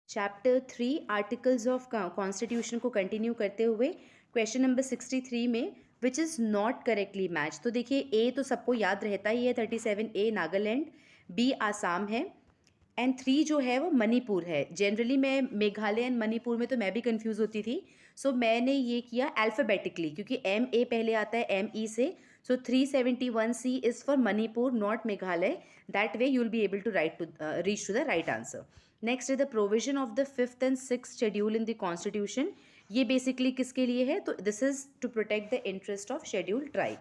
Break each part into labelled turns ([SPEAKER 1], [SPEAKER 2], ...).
[SPEAKER 1] Chapter 3 articles of constitution को continue करते हुए क्वेश्चन नंबर 63 में which is not correctly match. तो देखिए ए तो सबको याद रहता ही है 37A नागालैंड, बी आसाम है एंड 3 जो है वो मणिपुर है। जनरली मैं मेघालय एंड मणिपुर में तो मैं भी कंफ्यूज होती थी, सो मैंने ये किया अल्फ़ाबेटिकली क्योंकि MA पहले आता है ME से। So 371C is for Manipur not Meghalaya. That way you will be able to reach to the right answer. Next is the provision of the 5th and 6th schedule in the constitution. ये basically किसके लिए है? तो this is to protect the interest of schedule tribe.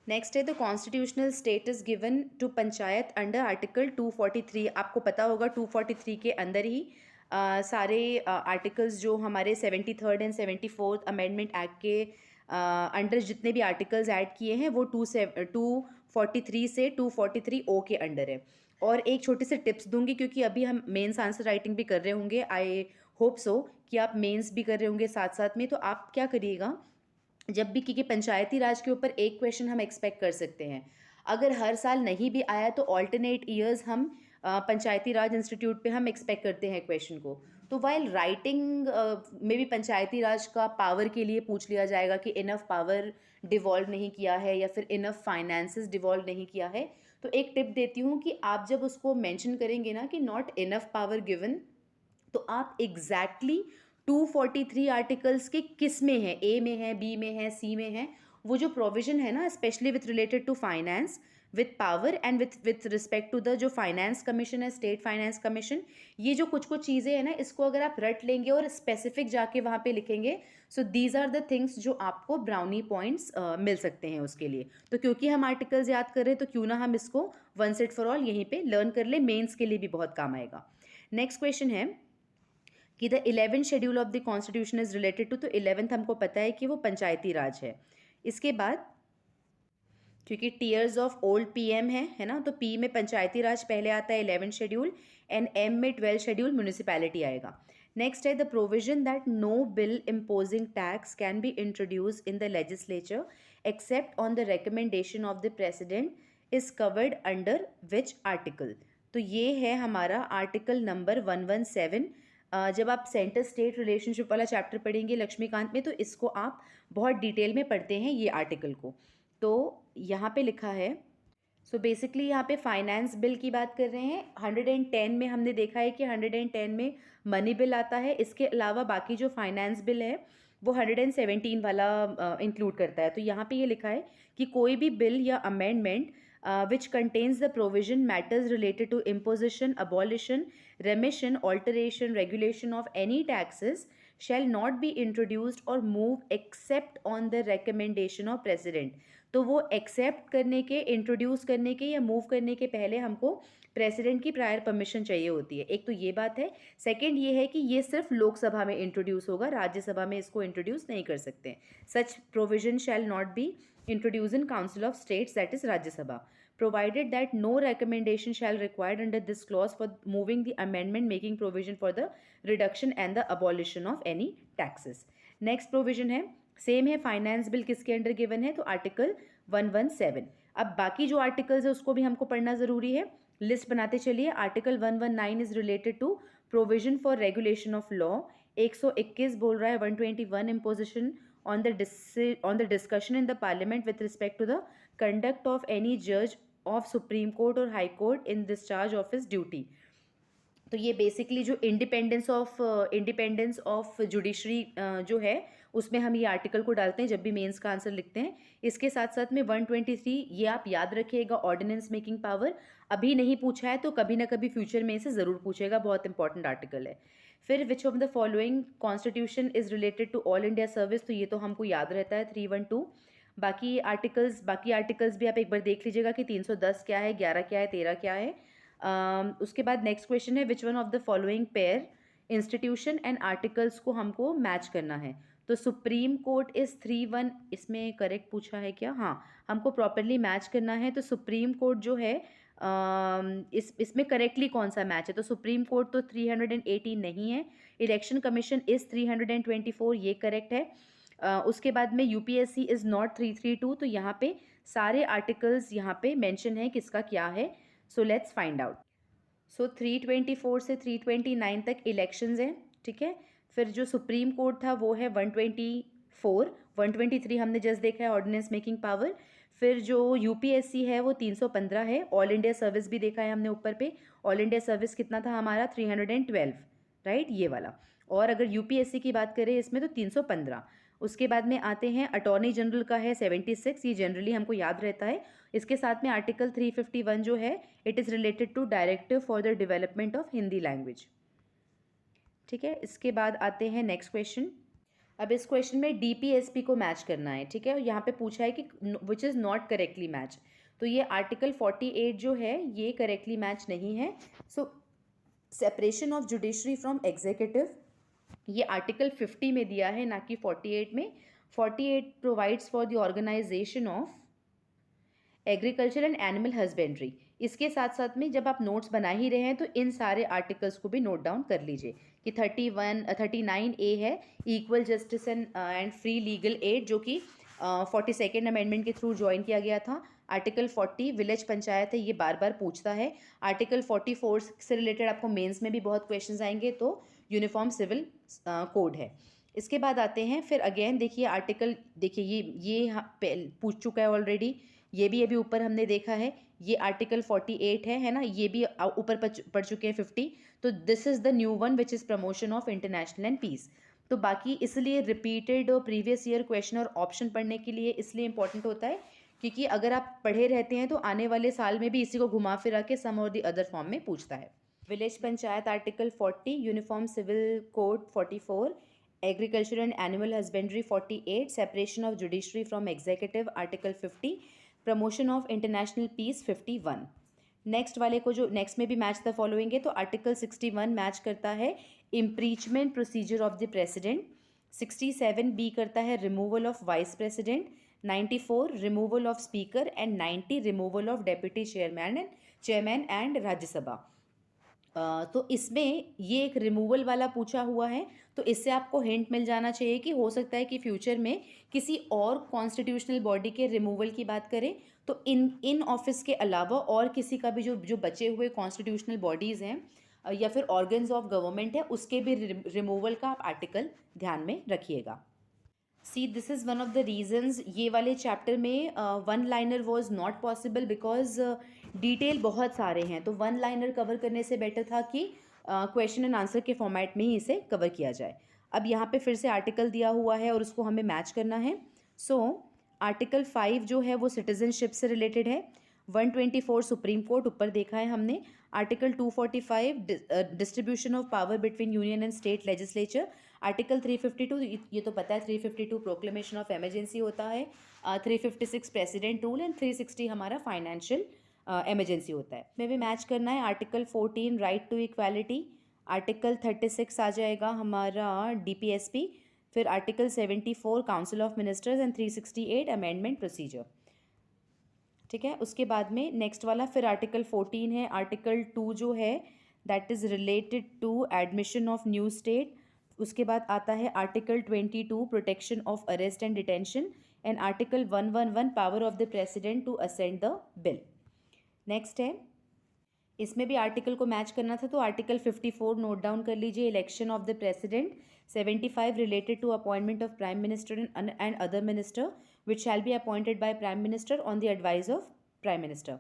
[SPEAKER 1] Next है the constitutional status given to panchayat under article 243। आपको पता होगा 243 के अंदर ही सारे आर्टिकल्स जो हमारे 73rd and 74th amendment act के अंडर जितने भी आर्टिकल्स ऐड किए हैं वो 243 से 243O के अंडर है। और एक छोटी सी टिप्स दूंगी क्योंकि अभी हम मेंस आंसर राइटिंग भी कर रहे होंगे, आई होप सो कि आप मेंस भी कर रहे होंगे साथ साथ में। तो आप क्या करिएगा, जब भी, क्योंकि पंचायती राज के ऊपर एक क्वेश्चन हम एक्सपेक्ट कर सकते हैं, अगर हर साल नहीं भी आया तो ऑल्टरनेट ईयर्स हम पंचायती राज इंस्टीट्यूट पे हम एक्सपेक्ट करते हैं क्वेश्चन को। तो वाइल राइटिंग में भी पंचायती राज का पावर के लिए पूछ लिया जाएगा कि इनफ पावर डिवॉल्व नहीं किया है या फिर इनफ फाइनेंसेस डिवॉल्व नहीं किया है। तो एक टिप देती हूँ कि आप जब उसको मेंशन करेंगे ना कि नॉट इनफ पावर गिवन, तो आप एग्जैक्टली 243 आर्टिकल्स के किस में है, ए में है, बी में है, सी में है, वो जो प्रोविजन है ना specially with related to finance with power and with respect to the जो फाइनेंस कमीशन है, स्टेट फाइनेंस कमीशन, ये जो कुछ कुछ चीज़ें हैं ना, इसको अगर आप रट लेंगे और स्पेसिफिक जाके वहाँ पे लिखेंगे, so these are the things जो आपको ब्राउनी पॉइंट्स मिल सकते हैं उसके लिए। तो क्योंकि हम आर्टिकल्स याद कर रहे हैं तो क्यों ना हम इसको वंस एंड फॉर ऑल यहीं पे लर्न कर ले, मेंस के लिए भी बहुत काम आएगा। नेक्स्ट क्वेश्चन है कि the 11th schedule of the constitution is related to, तो 11th हमको पता है कि वो पंचायती राज है। इसके बाद क्योंकि टीयर्स ऑफ ओल्ड PM है ना, तो P में पंचायती राज पहले आता है 11th शेड्यूल एंड M में 12th शेड्यूल म्यूनिसिपैलिटी आएगा। नेक्स्ट है the provision that no bill imposing tax can be introduce in the legislature except on the recommendation of the president is covered under which article. तो ये है हमारा article number 117। जब आप centre state relationship वाला chapter पढ़ेंगे लक्ष्मीकांत में तो इसको आप बहुत डिटेल में पढ़ते हैं ये आर्टिकल को। तो यहाँ पे लिखा है, सो बेसिकली यहाँ पे फाइनेंस बिल की बात कर रहे हैं। 110 में हमने देखा है कि 110 में मनी बिल आता है, इसके अलावा बाकी जो फाइनेंस बिल है वो 117 वाला इंक्लूड करता है। तो यहाँ पे ये लिखा है कि कोई भी बिल या amendment which contains the provision matters related to imposition, abolition, remission, alteration, regulation of any taxes shall not be introduced or moved except on the recommendation of president। तो वो एक्सेप्ट करने के, इंट्रोड्यूस करने के या move करने के पहले हमको प्रेसिडेंट की प्रायर परमिशन चाहिए होती है। एक तो ये बात है। सेकंड ये है कि ये सिर्फ लोकसभा में इंट्रोड्यूस होगा, राज्यसभा में इसको इंट्रोड्यूस नहीं कर सकते। Such provision shall not be introduced in Council of States, that is Rajya Sabha, provided that no recommendation shall required under this clause for moving the amendment making provision for the reduction and the abolition of any taxes। Next provision है, same है, finance bill किसके under given है? तो article 117। अब बाकी जो articles है उसको भी हमको पढ़ना जरूरी है, लिस्ट बनाते चलिए। Article 119 is related to provision for regulation of law. 121 बोल रहा है 121 imposition on the discussion in the parliament with respect to the conduct of any judge of Supreme Court or High Court in discharge of his duty। तो ये basically जो independence of judiciary जो है उसमें हम ये आर्टिकल को डालते हैं जब भी मेंस का आंसर लिखते हैं। इसके साथ साथ में 123 ये आप याद रखिएगा, ऑर्डिनेंस मेकिंग पावर। अभी नहीं पूछा है तो कभी ना कभी फ्यूचर में से ज़रूर पूछेगा, बहुत इंपॉर्टेंट आर्टिकल है। फिर which of the following constitution is related to all India service, तो ये तो हमको याद रहता है 312। बाकी आर्टिकल्स भी आप एक बार देख लीजिएगा कि 310 क्या है, 11 क्या है, 13 क्या है। उसके बाद नेक्स्ट क्वेश्चन है which one of the following pair institution and articles को हमको मैच करना है। तो सुप्रीम कोर्ट इज 31, इसमें करेक्ट पूछा है क्या? हाँ, हमको प्रॉपरली मैच करना है। तो सुप्रीम कोर्ट जो है इसमें करेक्टली कौन सा मैच है? तो सुप्रीम कोर्ट तो 318 नहीं है। इलेक्शन कमीशन इज 324, ये करेक्ट है। उसके बाद में UPSC इज नॉट 332। तो यहाँ पे सारे आर्टिकल्स यहाँ पे मेंशन है किसका क्या है। So let's find out. So 324 से 329 तक इलेक्शंस हैं, ठीक है। फिर जो सुप्रीम कोर्ट था वो है 124, 123 हमने जस्ट देखा है ऑर्डिनेंस मेकिंग पावर। फिर जो यूपीएससी है वो 315 है। ऑल इंडिया सर्विस भी देखा है हमने ऊपर पे। ऑल इंडिया सर्विस कितना था हमारा 312, राइट, ये वाला। और अगर यूपीएससी की बात करें इसमें तो 315। उसके बाद में आते हैं अटॉर्नी जनरल का है 76, ये जनरली हमको याद रहता है। इसके साथ में आर्टिकल 351 जो है it is related to directive for the development of Hindi language, ठीक है। इसके बाद आते हैं नेक्स्ट क्वेश्चन। अब इस क्वेश्चन में डीपीएसपी को मैच करना है, ठीक है। यहाँ पे पूछा है कि which is not correctly match, तो ये आर्टिकल 48 जो है ये करेक्टली मैच नहीं है। So separation of judiciary from executive ये आर्टिकल 50 में दिया है, ना कि 48 में। 48 provides for the organisation of agriculture and animal husbandry. इसके साथ साथ में जब आप नोट्स बना ही रहे हैं तो इन सारे आर्टिकल्स को भी नोट डाउन कर लीजिए कि 39A है equal justice and free legal aid, जो कि 42nd अमेंडमेंट के थ्रू ज्वाइन किया गया था। आर्टिकल 40 विलेज पंचायत है, ये बार बार पूछता है। आर्टिकल 44 से रिलेटेड आपको मेंस में भी बहुत क्वेश्चंस आएंगे, तो यूनिफॉर्म सिविल कोड है। इसके बाद आते हैं फिर अगेन देखिए आर्टिकल, देखिए ये पूछ चुका है ऑलरेडी, ये भी अभी ऊपर हमने देखा है। ये आर्टिकल 48 है ना, ये भी ऊपर पढ़ चुके हैं 50। तो this is the new one which is promotion of international and peace. तो बाकी इसलिए रिपीटेड और प्रीवियस ईयर क्वेश्चन और ऑप्शन पढ़ने के लिए इसलिए इंपॉर्टेंट होता है क्योंकि अगर आप पढ़े रहते हैं तो आने वाले साल में भी इसी को घुमा फिरा के सम और द अदर फॉर्म में पूछता है। Village panchayat article 40, uniform civil code 44, agriculture and animal husbandry 48, separation of judiciary from executive article 50, promotion of international peace 51। Next वाले को जो नेक्स्ट में भी मैच द फॉलोइंग है, तो आर्टिकल 61 मैच करता है impeachment procedure of the president. 67 B करता है removal of vice president. 94 removal of speaker and 90 removal of deputy chairman and Rajya Sabha. तो इसमें ये एक रिमूवल वाला पूछा हुआ है, तो इससे आपको हिंट मिल जाना चाहिए कि हो सकता है कि फ्यूचर में किसी और कॉन्स्टिट्यूशनल बॉडी के रिमूवल की बात करें तो इन ऑफिस के अलावा और किसी का भी जो बचे हुए कॉन्स्टिट्यूशनल बॉडीज़ हैं या फिर ऑर्गन्स ऑफ गवर्नमेंट है उसके भी रिमूवल का आप आर्टिकल ध्यान में रखिएगा। See this is one of the reasons ये वाले चैप्टर में one liner was not possible because detail बहुत सारे हैं, तो वन लाइनर कवर करने से बेटर था कि क्वेश्चन एंड आंसर के फॉर्मेट में ही इसे कवर किया जाए। अब यहाँ पे फिर से आर्टिकल दिया हुआ है और उसको हमें मैच करना है। सो आर्टिकल 5 जो है वो सिटीजनशिप से रिलेटेड है। 124 सुप्रीम कोर्ट ऊपर देखा है हमने। Article 245 distribution of power between union and state legislature. Article 352 ये तो पता है 352 प्रोक्लेमेशन ऑफ इमरजेंसी होता है। 356 प्रेसिडेंट रूल एंड 360 हमारा फाइनेंशियल इमरजेंसी होता है। में भी मैच करना है article 14 right to equality. Article 36 आ जाएगा हमारा डीपीएसपी। फिर article 74 council of ministers and 368 amendment procedure, ठीक है। उसके बाद में नेक्स्ट वाला फिर आर्टिकल 14 है। आर्टिकल 2 जो है that is related to admission of new state. उसके बाद आता है article 22 protection of arrest and detention and article 111 power of the president to assent the bill. Next है, इसमें भी आर्टिकल को मैच करना था, तो आर्टिकल 54 नोट डाउन कर लीजिए, election of the president. 75 related to appointment of prime minister and other minister which shall be appointed by prime minister on the advice of prime minister,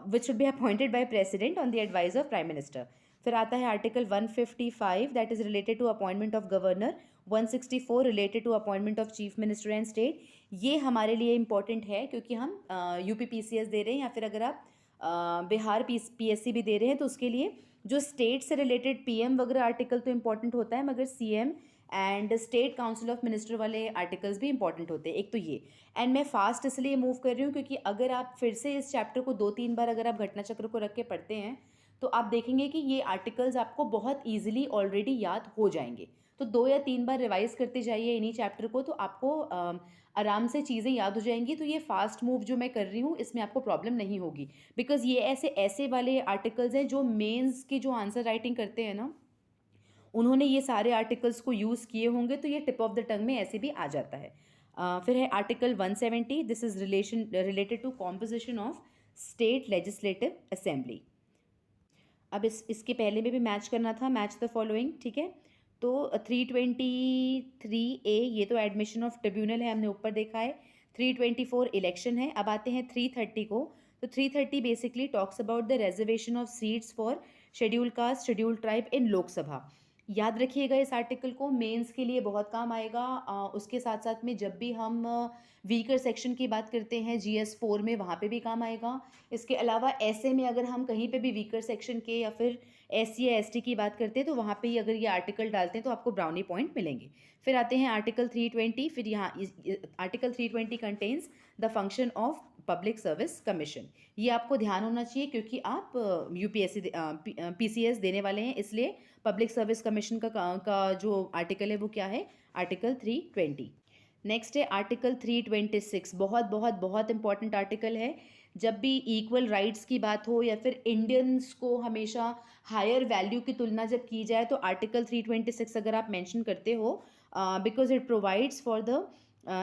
[SPEAKER 1] which should be appointed by president on the advice of prime minister. फिर आता है article 155 that is related to appointment of governor. 164 related to appointment of chief minister and state. ये हमारे लिए important है क्योंकि हम UP PCS दे रहे हैं या फिर अगर आप बिहार पीएससी भी दे रहे हैं तो उसके लिए जो स्टेट से रिलेटेड पीएम वगैरह आर्टिकल तो इंपॉर्टेंट होता है, मगर CM and state council of minister वाले आर्टिकल्स भी इंपॉर्टेंट होते हैं। एक तो ये, एंड मैं फास्ट इसलिए मूव कर रही हूँ क्योंकि अगर आप फिर से इस चैप्टर को 2-3 बार अगर आप घटना चक्र को रख के पढ़ते हैं तो आप देखेंगे कि ये आर्टिकल्स आपको बहुत ईजिली ऑलरेडी याद हो जाएंगे। तो 2 या 3 बार रिवाइज करते जाइए इन्हीं चैप्टर को, तो आपको आराम से चीज़ें याद हो जाएंगी। तो ये फास्ट मूव जो मैं कर रही हूँ इसमें आपको प्रॉब्लम नहीं होगी, बिकॉज ये ऐसे वाले आर्टिकल्स हैं जो मेंस की जो आंसर राइटिंग करते हैं ना उन्होंने ये सारे आर्टिकल्स को यूज़ किए होंगे, तो ये टिप ऑफ द टंग में ऐसे भी आ जाता है। फिर है article 170, this is related to composition of state legislative assembly. अब इसके पहले में भी मैच करना था, मैच द फॉलोइंग, ठीक है। तो 323A ये तो एडमिशन ऑफ ट्रिब्यूनल है, हमने ऊपर देखा है। 324 इलेक्शन है। अब आते हैं 330 को। तो 330 basically talks about the reservation of seats for schedule caste schedule tribe in Lok Sabha. याद रखिएगा इस आर्टिकल को, मेंस के लिए बहुत काम आएगा। उसके साथ साथ में जब भी हम वीकर सेक्शन की बात करते हैं GS4 में, वहाँ पे भी काम आएगा। इसके अलावा ऐसे में अगर हम कहीं पे भी वीकर सेक्शन के या फिर SC या ST की बात करते हैं तो वहाँ पे ही अगर ये आर्टिकल डालते हैं तो आपको ब्राउनी पॉइंट मिलेंगे। फिर आते हैं आर्टिकल 320। फिर यहाँ article 320 contains the function of public service commission. ये आपको ध्यान होना चाहिए क्योंकि आप UPSC PCS देने वाले हैं, इसलिए पब्लिक सर्विस कमीशन का जो आर्टिकल है वो क्या है, आर्टिकल 320। नेक्स्ट है आर्टिकल 326। बहुत बहुत बहुत इंपॉर्टेंट आर्टिकल है। जब भी इक्वल राइट्स की बात हो या फिर इंडियंस को हमेशा हायर वैल्यू की तुलना जब की जाए तो आर्टिकल 326 अगर आप मेंशन करते हो, because it provides for the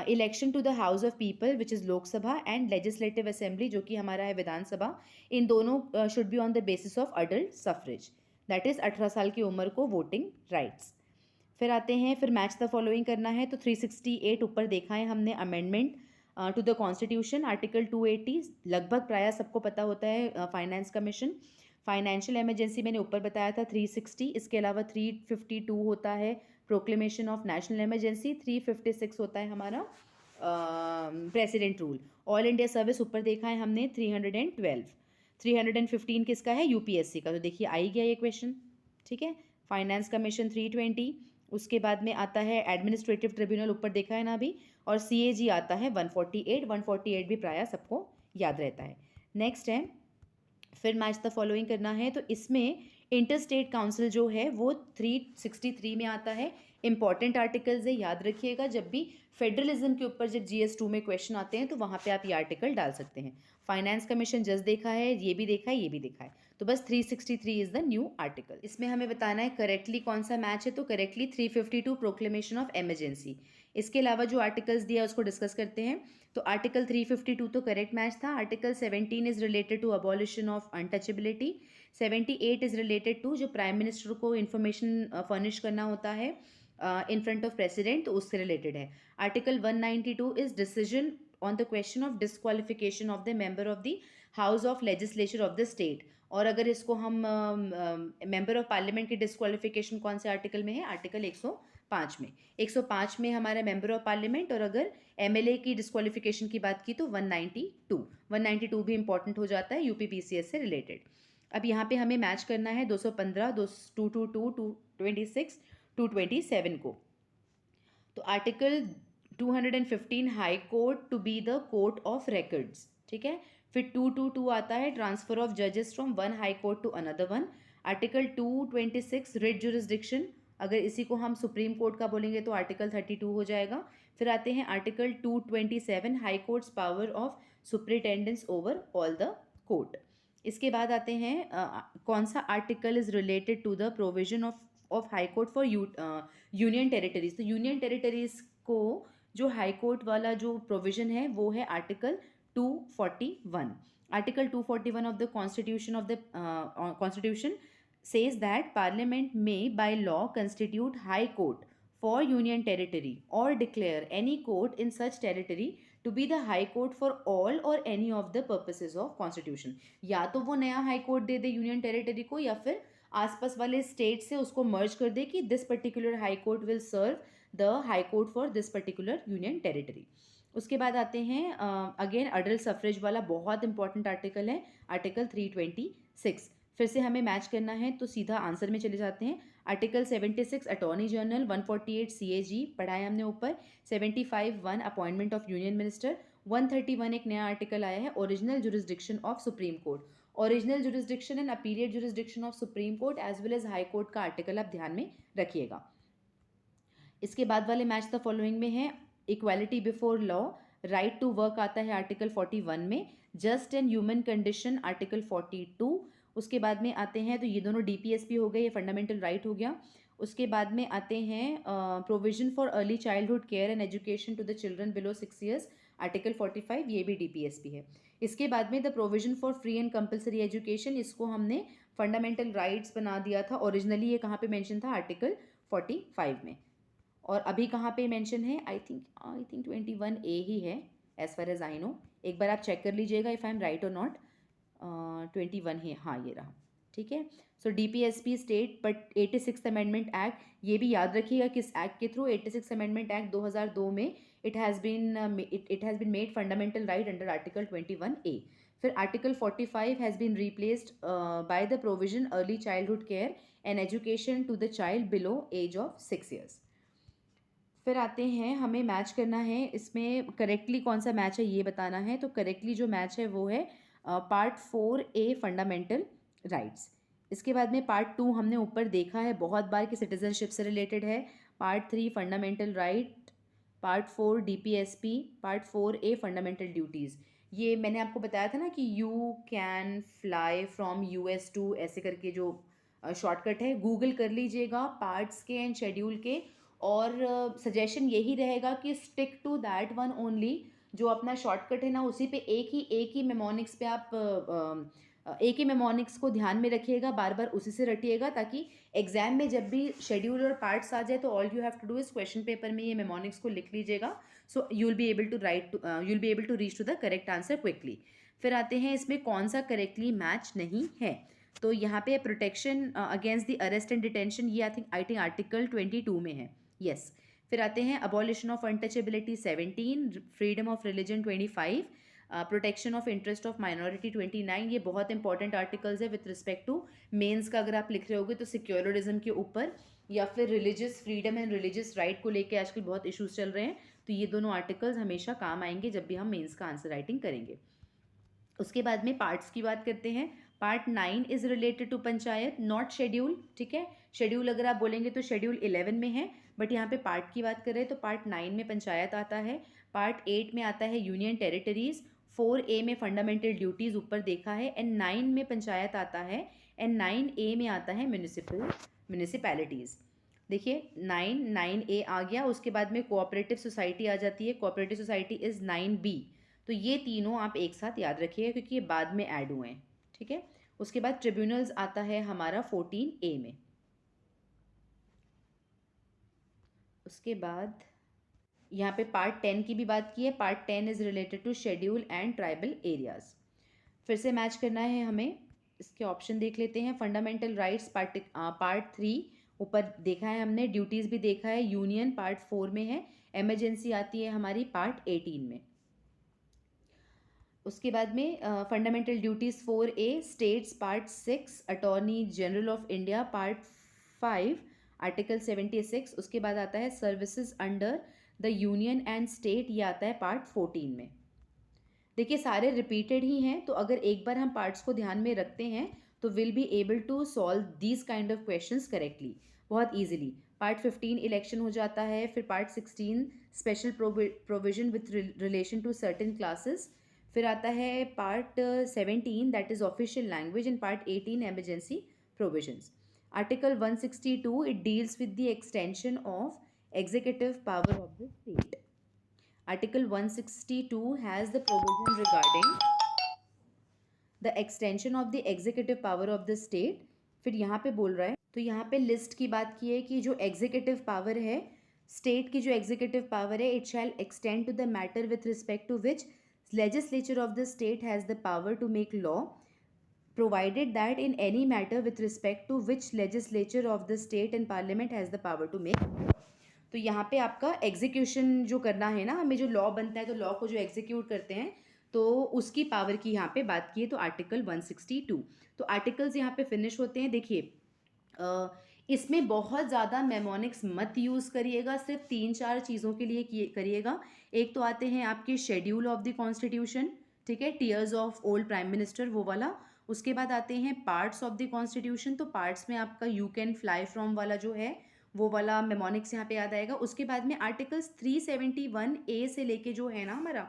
[SPEAKER 1] election to the house of people which is Lok Sabha and legislative assembly जो कि हमारा है विधानसभा। इन दोनों should be on the basis of adult suffrage, that is 18 साल की उम्र को वोटिंग राइट्स। फिर आते हैं, फिर मैच द फॉलोइंग करना है तो 368 ऊपर देखा है हमने, amendment to the constitution. Article 280 लगभग प्राय सबको पता होता है, फाइनेंस कमीशन। फाइनेंशियल इमरजेंसी मैंने ऊपर बताया था 360। इसके अलावा 352 होता है प्रोक्लेमेशन ऑफ नेशनल इमरजेंसी। 356 होता है हमारा president rule. All India service ऊपर देखा है हमने 312। 315 किसका है, UPSC का। तो देखिए आ ही गया ये क्वेश्चन, ठीक है। Finance commission 320। उसके बाद में आता है एडमिनिस्ट्रेटिव ट्रिब्यूनल, ऊपर देखा है ना अभी। और CAG आता है 148। 148 भी प्राय सबको याद रहता है। नेक्स्ट है फिर मैच द फॉलोइंग करना है तो इसमें इंटर स्टेट काउंसिल जो है वो 363 में आता है। इंपॉर्टेंट आर्टिकल्स है, याद रखिएगा। जब भी फेडरलिज्म के ऊपर जब GS2 में क्वेश्चन आते हैं तो वहाँ पे आप ये आर्टिकल डाल सकते हैं। फाइनेंस कमीशन जस्ट देखा है, ये भी देखा है, ये भी देखा है, तो बस 363 इज द न्यू आर्टिकल। इसमें हमें बताना है करेक्टली कौन सा मैच है, तो करेक्टली 352 प्रोक्लेमेशन ऑफ इमरजेंसी। इसके अलावा जो आर्टिकल्स दिया है उसको डिस्कस करते हैं। तो आर्टिकल 352 तो करेक्ट मैच था। Article 17 is related to abolition of untouchability. 78 is related to जो प्राइम मिनिस्टर को इन्फॉर्मेशन फर्निश करना होता है इन फ्रंट ऑफ प्रेसिडेंट, तो उससे रिलेटेड है। Article 192 is decision on the question of disqualification of the member of the house of legislature of the state. और अगर इसको हम मेंबर ऑफ पार्लियामेंट की डिस्क्वालिफिकेशन कौन से आर्टिकल में है, आर्टिकल 105 में। 105 में हमारा मेंबर ऑफ पार्लियामेंट, और अगर MLA की डिस्क्वालिफिकेशन की बात की तो 192 भी इंपॉर्टेंट हो जाता है UP PCS से रिलेटेड। अब यहाँ पे हमें मैच करना है 215, 222, 226, 227 को। तो article 215 high court to be the court of records, ठीक है। फिर 222 आता है ट्रांसफर ऑफ जजेस from one high court to another one. Article 226 writ jurisdiction, अगर इसी को हम सुप्रीम कोर्ट का बोलेंगे तो आर्टिकल 32 हो जाएगा। फिर आते हैं article 227 high courts power of superintendence over all the court. इसके बाद आते हैं कौन सा article is related to the provision of high court for union territories. तो यूनियन टेरिटरीज को जो हाई कोर्ट वाला जो प्रोविजन है वो है article 241। Article 241 of the constitution constitution says that parliament may by law constitute high court for union territory or declare any court in such territory to be the high court for all or any of the purposes of constitution। या तो वो नया high court दे दे union territory को, या फिर आसपास वाले state से उसको मर्ज कर दे कि this particular high court will serve the high court for this particular union territory. उसके बाद आते हैं अगेन अडल्ट सफरेज वाला बहुत इंपॉर्टेंट आर्टिकल है, आर्टिकल 326। फिर से हमें मैच करना है तो सीधा आंसर में चले जाते हैं। आर्टिकल 76 अटॉर्नी जनरल, 148 CAG पढ़ाया हमने ऊपर, 75 1 अपॉइंटमेंट ऑफ यूनियन मिनिस्टर, 131 एक नया आर्टिकल आया है original jurisdiction of supreme court. Original jurisdiction and appellate jurisdiction of supreme court as well as high court का आर्टिकल आप ध्यान में रखिएगा। इसके बाद वाले मैच द फॉलोइंग में है equality before law, right to work आता है आर्टिकल 41 में, just and human condition article 42। उसके बाद में आते हैं तो ये दोनों DPSP हो गए, ये फंडामेंटल राइट हो गया। उसके बाद में आते हैं provision for early childhood care and education to the children below 6 years, article 45, ये भी DPSP है। इसके बाद में the provision for free and compulsory education, इसको हमने फंडामेंटल राइट्स बना दिया था। ओरिजिनली ये कहाँ पे मेंशन था? आर्टिकल 45 में। और अभी कहाँ पे मेंशन है? आई थिंक 21A ही है as far as I know. एक बार आप चेक कर लीजिएगा इफ़ आई एम राइट और नॉट। 21 है, हाँ ये रहा, ठीक है। So DPSP state but 86 amendment act, ये भी याद रखिएगा किस एक्ट के थ्रू? 86 अमेंडमेंट एक्ट 2002 में it has been made fundamental right under article 21A। फिर article 45 has been replaced by the provision early childhood care and education to the child below age of 6 years। फिर आते हैं, हमें match करना है, इसमें correctly कौन सा मैच है ये बताना है। तो करेक्टली जो मैच है वो है पार्ट 4A फंडामेंटल राइट्स। इसके बाद में पार्ट 2 हमने ऊपर देखा है बहुत बार कि सिटीजनशिप से रिलेटेड है। Part 3 fundamental right, part 4 DPSP, part 4A fundamental duties. ये मैंने आपको बताया था ना कि you can fly from US to, ऐसे करके जो शॉर्टकट है, गूगल कर लीजिएगा पार्ट्स के एंड शेड्यूल के। और सजेशन यही रहेगा कि stick to that one only, जो अपना शॉर्टकट है ना उसी पे एक ही मेमोनिक्स पे आप एक ही मेमोनिक्स को ध्यान में रखिएगा, बार बार उसी से रटिएगा, ताकि एग्जाम में जब भी शेड्यूल और पार्ट्स आ जाए तो all you have to do is question paper में ये मेमोनिक्स को लिख लीजिएगा। So you will be able to reach to the correct answer quickly. फिर आते हैं इसमें कौन सा करेक्टली मैच नहीं है। तो यहाँ पे protection against the arrest and detention, ये आई थिंक आर्टिकल 22 में है, यस। फिर आते हैं abolition of untouchability 17, freedom of religion 25, protection of interest of minority 29। ये बहुत इंपॉर्टेंट आर्टिकल्स है विथ रिस्पेक्ट टू मेंस का अगर आप लिख रहे होगे तो सिक्योरिज्म के ऊपर, या फिर religious freedom and religious right को लेके आजकल बहुत इश्यूज चल रहे हैं। तो ये दोनों आर्टिकल्स हमेशा काम आएंगे जब भी हम मेंस का आंसर राइटिंग करेंगे। उसके बाद में पार्ट्स की बात करते हैं। Part 9 is related to panchayat, not schedule, ठीक है। शेड्यूल अगर आप बोलेंगे तो शेड्यूल 11 में है, बट यहाँ पे पार्ट की बात कर रहे हैं तो पार्ट 9 में पंचायत आता है। पार्ट 8 में आता है यूनियन टेरिटरीज, 4A में फंडामेंटल ड्यूटीज़ ऊपर देखा है, एंड 9 में पंचायत आता है, एंड 9A में आता है म्यूनिसिपैलिटीज़। देखिए 9A आ गया, उसके बाद में कोऑपरेटिव सोसाइटी आ जाती है, कोऑपरेटिव सोसाइटी इज़ 9B। तो ये तीनों आप एक साथ याद रखिएगा क्योंकि ये बाद में ऐड हुए हैं, ठीक है। उसके बाद ट्रिब्यूनल्स आता है हमारा 14A में। उसके बाद यहाँ पे पार्ट 10 की भी बात की है। Part 10 is related to schedule and tribal areas. फिर से मैच करना है हमें, इसके ऑप्शन देख लेते हैं। फंडामेंटल राइट्स पार्ट 3 ऊपर देखा है हमने, ड्यूटीज़ भी देखा है, यूनियन पार्ट 4 में है, एमरजेंसी आती है हमारी पार्ट 18 में। उसके बाद में fundamental duties 4A, states part 6, attorney general of India part 5, article 76। उसके बाद आता है services under the union and state, ये आता है पार्ट 14 में। देखिए सारे रिपीटेड ही हैं, तो अगर एक बार हम पार्ट्स को ध्यान में रखते हैं तो will be able to solve these kind of questions correctly, बहुत ईजिली। पार्ट 15 इलेक्शन हो जाता है, फिर part 16 special provision with relation to certain classes, फिर आता है part 17 that is official language, and part 18 emergency provisions. Article 162 it deals with the extension of executive power of the state. Article 162 has the provision regarding the extension of the executive power of the state. फिर यहाँ पे बोल रहा है, तो यहाँ पे list की बात की है कि जो एग्जीक्यूटिव पावर है, स्टेट की जो एग्जीक्यूटिव पावर है, it shall extend to the matter with respect to which legislature of the state has the power to make law, provided that in any matter with respect to which legislature of the state and parliament has the power to make law. तो यहाँ पे आपका execution जो करना है ना, हमें जो लॉ बनता है तो लॉ को जो एग्जीक्यूट करते हैं तो उसकी पावर की यहाँ पे बात की है, तो आर्टिकल 162। तो आर्टिकल्स यहाँ पे फिनिश होते हैं। देखिए इसमें बहुत ज़्यादा मेमोनिक्स मत यूज़ करिएगा, सिर्फ 3-4 चीज़ों के लिए करिएगा। एक तो आते हैं आपके शेड्यूल ऑफ द कॉन्स्टिट्यूशन, ठीक है, tears of old prime minister वो वाला। उसके बाद आते हैं पार्ट्स ऑफ द कॉन्स्टिट्यूशन, तो पार्ट्स में आपका यू कैन फ्लाई फ्रॉम वाला जो है वो वाला मेमोनिक्स यहाँ पे याद आएगा। उसके बाद में आर्टिकल्स 371A से लेके जो है ना हमारा,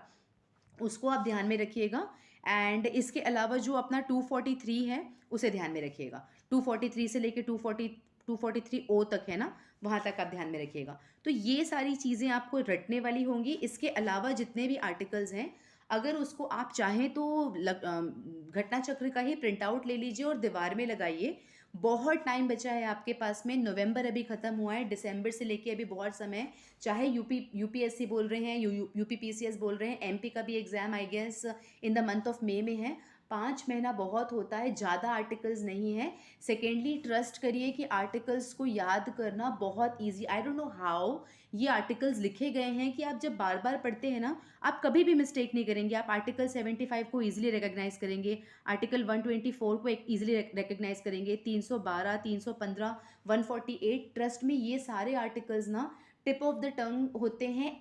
[SPEAKER 1] उसको आप ध्यान में रखिएगा। एंड इसके अलावा जो अपना 243 है उसे ध्यान में रखिएगा, 243 से लेके 243O तक है ना, वहाँ तक आप ध्यान में रखिएगा। तो ये सारी चीज़ें आपको रटने वाली होंगी। इसके अलावा जितने भी आर्टिकल्स हैं अगर उसको आप चाहें तो घटना चक्र का ही प्रिंट आउट ले लीजिए और दीवार में लगाइए। बहुत टाइम बचा है आपके पास में, नवंबर अभी ख़त्म हुआ है, दिसंबर से लेके अभी बहुत समय है। चाहे यूपीएससी बोल रहे हैं, यूपीपीसीएस बोल रहे हैं, एमपी का भी exam I guess in the month of May में है। 5 महीना बहुत होता है, ज़्यादा आर्टिकल्स नहीं है। सेकेंडली ट्रस्ट करिए कि आर्टिकल्स को याद करना बहुत easy, I don't know how ये आर्टिकल्स लिखे गए हैं कि आप जब बार बार पढ़ते हैं ना, आप कभी भी मिस्टेक नहीं करेंगे। आप आर्टिकल 75 को ईजिली रिकग्नाइज करेंगे, आर्टिकल 124 को एक ईजिली रिकग्नाइज करेंगे, 312, 315, 148। ट्रस्ट में ये सारे आर्टिकल्स ना टिप ऑफ द टंग होते हैं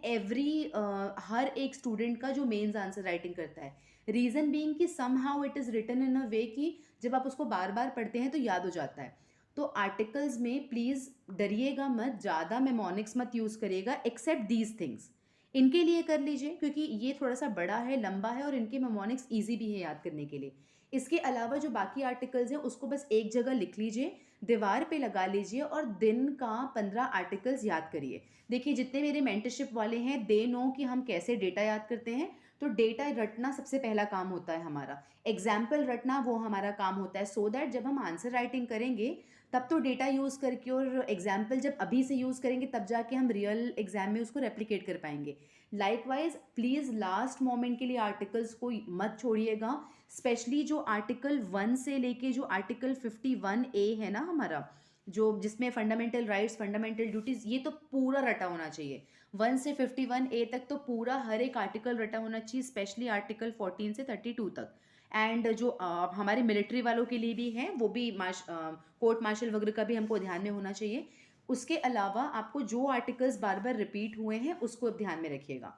[SPEAKER 1] हर एक स्टूडेंट का जो मेंस आंसर राइटिंग करता है। रीज़न बीइंग कि somehow it is written in a way कि जब आप उसको बार बार पढ़ते हैं तो याद हो जाता है। तो आर्टिकल्स में प्लीज़ डरिएगा मत, ज़्यादा मेमोनिक्स मत यूज़ करिएगा, एक्सेप्ट दीज थिंग्स। इनके लिए कर लीजिए क्योंकि ये थोड़ा सा बड़ा है, लंबा है और इनके मेमोनिक्स ईजी भी है याद करने के लिए। इसके अलावा जो बाकी आर्टिकल्स हैं उसको बस एक जगह लिख लीजिए, दीवार पे लगा लीजिए और दिन का 15 आर्टिकल्स याद करिए। देखिए जितने मेरे मेंटरशिप वाले हैं दे नो कि हम कैसे डेटा याद करते हैं। तो डेटा रटना सबसे पहला काम होता है हमारा, एग्जाम्पल रटना वो हमारा काम होता है, सो दैट जब हम आंसर राइटिंग करेंगे तब तो डेटा यूज़ करके और एग्जाम्पल जब अभी से यूज़ करेंगे तब जाके हम रियल एग्जाम में उसको रेप्लिकेट कर पाएंगे। लाइकवाइज प्लीज़ लास्ट मोमेंट के लिए आर्टिकल्स को मत छोड़िएगा, स्पेशली जो आर्टिकल 1 से लेके जो आर्टिकल 51A है ना हमारा, जो जिसमें फंडामेंटल राइट्स, फंडामेंटल ड्यूटीज़, ये तो पूरा रटा होना चाहिए। 1 से 51A तक तो पूरा हर एक आर्टिकल रटा होना चाहिए, स्पेशली आर्टिकल 14 से 32 तक। एंड जो हमारे मिलिट्री वालों के लिए भी हैं वो भी कोर्ट मार्शल वगैरह का भी हमको ध्यान में होना चाहिए। उसके अलावा आपको जो आर्टिकल्स बार बार रिपीट हुए हैं उसको ध्यान में रखिएगा।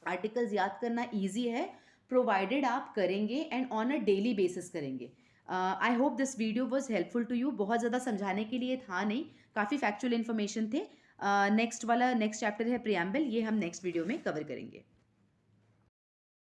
[SPEAKER 1] आर्टिकल्स याद करना ईजी है प्रोवाइडेड आप करेंगे and on a daily basis करेंगे। I hope this video was helpful to you. बहुत ज़्यादा समझाने के लिए था नहीं, काफ़ी फैक्चुअल इन्फॉर्मेशन थे। नेक्स्ट चैप्टर है प्रियम्बल, ये हम नेक्स्ट वीडियो में कवर करेंगे।